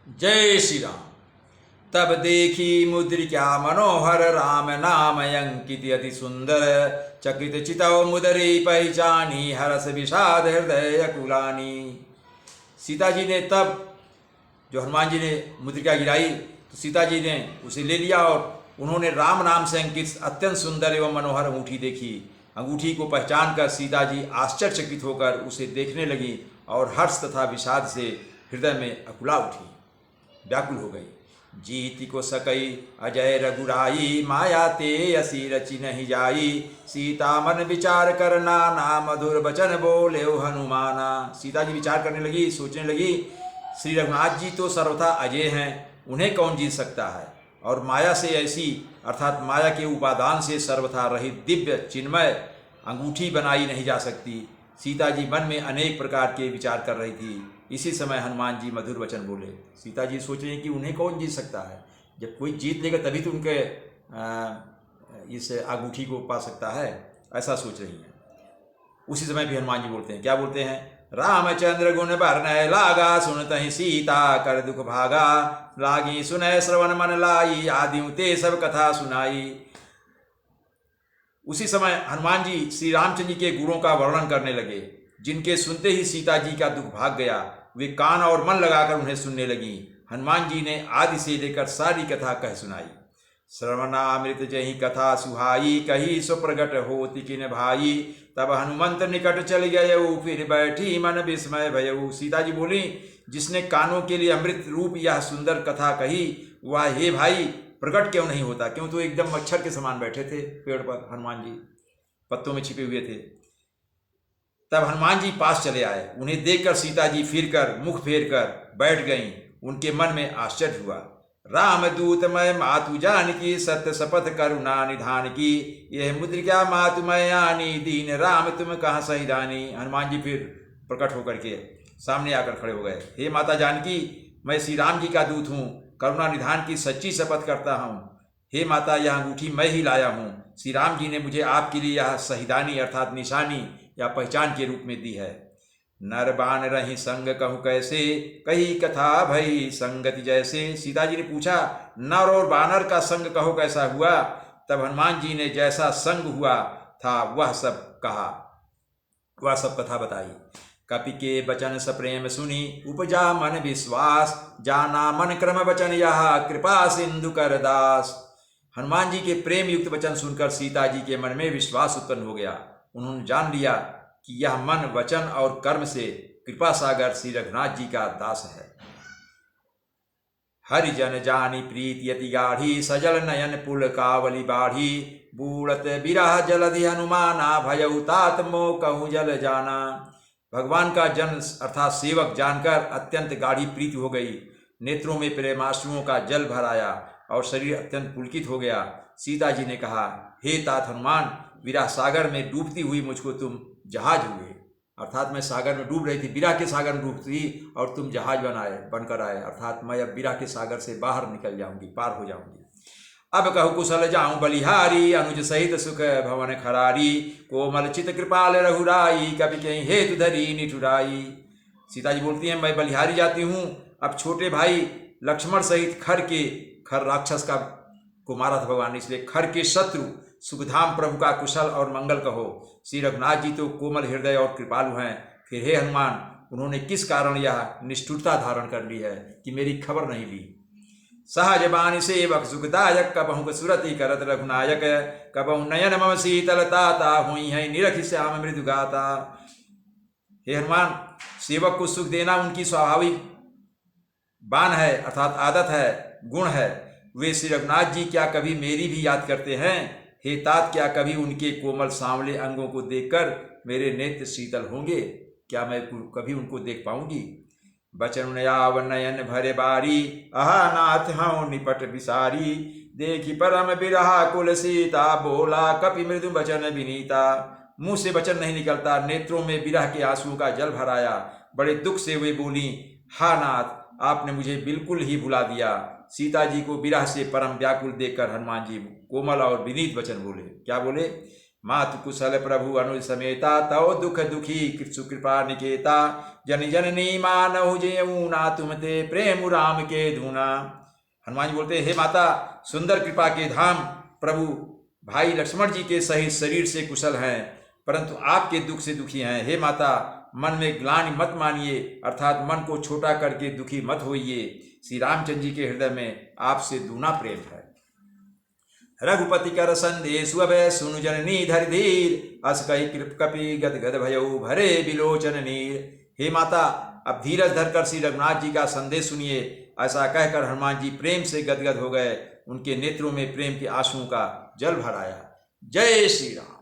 जय श्री राम। तब देखी मुद्रिका मनोहर राम नाम अंकित अति सुंदर चकित चितव मुदरी पहचानी हरस विषाद हृदय कुलानी। सीता जी ने तब जो हनुमान जी ने मुद्रिका गिराई तो सीता जी ने उसे ले लिया और उन्होंने राम नाम से अंकित अत्यंत सुंदर एवं मनोहर अंगूठी देखी। अंगूठी को पहचान कर सीता जी आश्चर्यचकित होकर उसे देखने लगी और हर्ष तथा विषाद से हृदय में अकुला उठी, व्याकुल हो गई। जीति को सकई अजय रघुराई माया ते असी रचि नहीं जाई। सीता मन विचार करना ना मधुर बचन बोले हनुमाना। सीता जी विचार करने लगी, सोचने लगी, श्री रघुनाथ जी तो सर्वथा अजय हैं, उन्हें कौन जीत सकता है। और माया से ऐसी अर्थात माया के उपादान से सर्वथा रहित दिव्य चिन्मय अंगूठी बनाई नहीं जा सकती। सीता जी मन में अनेक प्रकार के विचार कर रही थी। इसी समय हनुमान जी मधुर वचन बोले। सीता जी सोच रही कि उन्हें कौन जीत सकता है, जब कोई जीत लेगा तभी तो उनके इस अंगूठी को पा सकता है, ऐसा सोच रही हैं। उसी समय भी हनुमान जी बोलते हैं, क्या बोलते हैं, रामचंद्र गुण बरनय लागा सुनतहि सीता कर दुख भागा। लागी सुनय श्रवण मन लाई आदिउ ते सब कथा सुनाई। उसी समय हनुमान जी श्री रामचंद्र जी के गुणों का वर्णन करने लगे, जिनके सुनते ही सीता जी का दुख भाग गया। वे कान और मन लगाकर उन्हें सुनने लगी। हनुमान जी ने आदि से लेकर सारी कथा कह सुनाई। श्रवणामृत जही कथा सुहाई कही सो प्रगट होति किन भाई। तब हनुमंत निकट चल गयऊ फिर बैठी मन विस्मय भयऊ। सीता जी बोली, जिसने कानों के लिए अमृत रूप यह सुंदर कथा कही वह हे भाई प्रकट क्यों नहीं होता। क्यों तो एकदम मच्छर के समान बैठे थे पेड़ पर, हनुमान जी पत्तों में छिपे हुए थे। तब हनुमान जी पास चले आए। उन्हें देखकर सीता जी फिरकर मुख फेर कर बैठ गईं। उनके मन में आश्चर्य हुआ। राम दूत मैं मातु जान की सत्य शपथ करुणा निधान की। यह मुद्रिका मातु मैं आनी दीन राम तुम कहाँ सहिदानी। हनुमान जी फिर प्रकट होकर के सामने आकर खड़े हो गए। हे माता जानकी, मैं श्री राम जी का दूत हूँ, करुणा निधान की सच्ची शपथ करता हूँ। हे माता, यह अंगूठी मैं ही लाया हूँ। श्री राम जी ने मुझे आपके लिए यह सहिदानी अर्थात निशानी या पहचान के रूप में दी है। नर बान रही संग कहूँ कैसे कही कथा भई संगति जैसे। सीता जी ने पूछा, नर और बानर का संग कहो कैसा हुआ। तब हनुमान जी ने जैसा संग हुआ था वह सब कहा, वह सब कथा बताई। कपि के बचन सप्रेम सुनी उपजा मन विश्वास। जाना मन क्रम बचन यह कृपा सिंधु कर दास। हनुमान जी के प्रेम युक्त वचन सुनकर सीता जी के मन में विश्वास उत्पन्न हो गया। उन्होंने जान लिया कि यह मन वचन और कर्म से कृपा सागर श्री रघुनाथ जी का दास है। हरिजन जानी प्रीति अति गाढ़ी सजल नयन पुल कावली बाढ़ी। बूढ़त बिरह जलधि हनुमाना भयउ तात मोह कहूँ जल जाना। भगवान का जन अर्थात सेवक जानकर अत्यंत गाढ़ी प्रीति हो गई। नेत्रों में प्रेमाश्रुओं का जल भर आया और शरीर अत्यंत पुलकित हो गया। सीता जी ने कहा, हे तात हनुमान, विरह सागर में डूबती हुई मुझको तुम जहाज हुए। अर्थात मैं सागर में डूब रही थी, विरह के सागर में डूबती और तुम जहाज बनकर आए। अर्थात मैं अब विरह के सागर से बाहर निकल जाऊंगी, पार हो जाऊंगी। अब कहु कुशल जाऊं बलिहारी अनुज सहित सुख भवन खरारी। कोमल चित कृपाल रघुराई कवि कहीं हेतु धरी निठुराई। सीता जी बोलती हैं, मैं बलिहारी जाती हूँ। अब छोटे भाई लक्ष्मण सहित खर राक्षस को मारा था भगवान ने, इसलिए खर के शत्रु सुखधाम प्रभु का कुशल और मंगल कहो। श्री रघुनाथ जी तो कोमल हृदय और कृपालु हैं। फिर हे हनुमान, उन्होंने किस कारण यह निष्ठुरता धारण कर ली है कि मेरी खबर नहीं ली। सहज बानी सेवक सुखदायक कबहु सुरति करत रघुनायक। कबहु नयन मम शीतलता हुई है निरखि श्याम मृदु गाता। हे हनुमान, सेवक को सुख देना उनकी स्वाभाविक बान है अर्थात आदत है, गुण है। वे श्री रघुनाथ जी क्या कभी मेरी भी याद करते हैं। हे तात, क्या कभी उनके कोमल सांवले अंगों को देखकर मेरे नेत्र शीतल होंगे। क्या मैं कभी उनको देख पाऊंगी। बचन नयाव नयन भरे बारी अहा नाथ हूँ निपट विसारी। देखी परम बिरहा कुल सीता बोला कपि मृदु बचन विनीता। मुंह से वचन नहीं निकलता, नेत्रों में विरह के आंसुओं का जल भर आया। बड़े दुख से वे बोली, हा नाथ, आपने मुझे बिल्कुल ही भुला दिया। सीता जी को विरह से परम व्याकुल देखकर हनुमान जी कोमल और विनीत वचन बोले। क्या बोले, मातु कुशल प्रभु अनुज समेता, तव दुख दुखी सुकृपा निकेता। जन जननी मानहु जेऊ ना तुम ते, प्रेम राम के धूना। हनुमान जी बोलते हैं, हे माता, सुंदर कृपा के धाम प्रभु भाई लक्ष्मण जी के सहित शरीर से कुशल हैं, परंतु आपके दुख से दुखी हैं। हे माता, मन में ग्लानि मत मानिए, अर्थात मन को छोटा करके दुखी मत होइए। श्री रामचंद्र जी के हृदय में आपसे दूना प्रेम है। रघुपति कर संदेश अभय, सुनु जननी धरि धीर। अस कहि कृप कपि गद गद भयउ, भरे बिलोचन नीर। हे माता, अब धीरज धरकर श्री रघुनाथ जी का संदेश सुनिए। ऐसा कहकर हनुमान जी प्रेम से गदगद हो गए। उनके नेत्रों में प्रेम के आंसुओं का जल भर आया। जय श्री राम।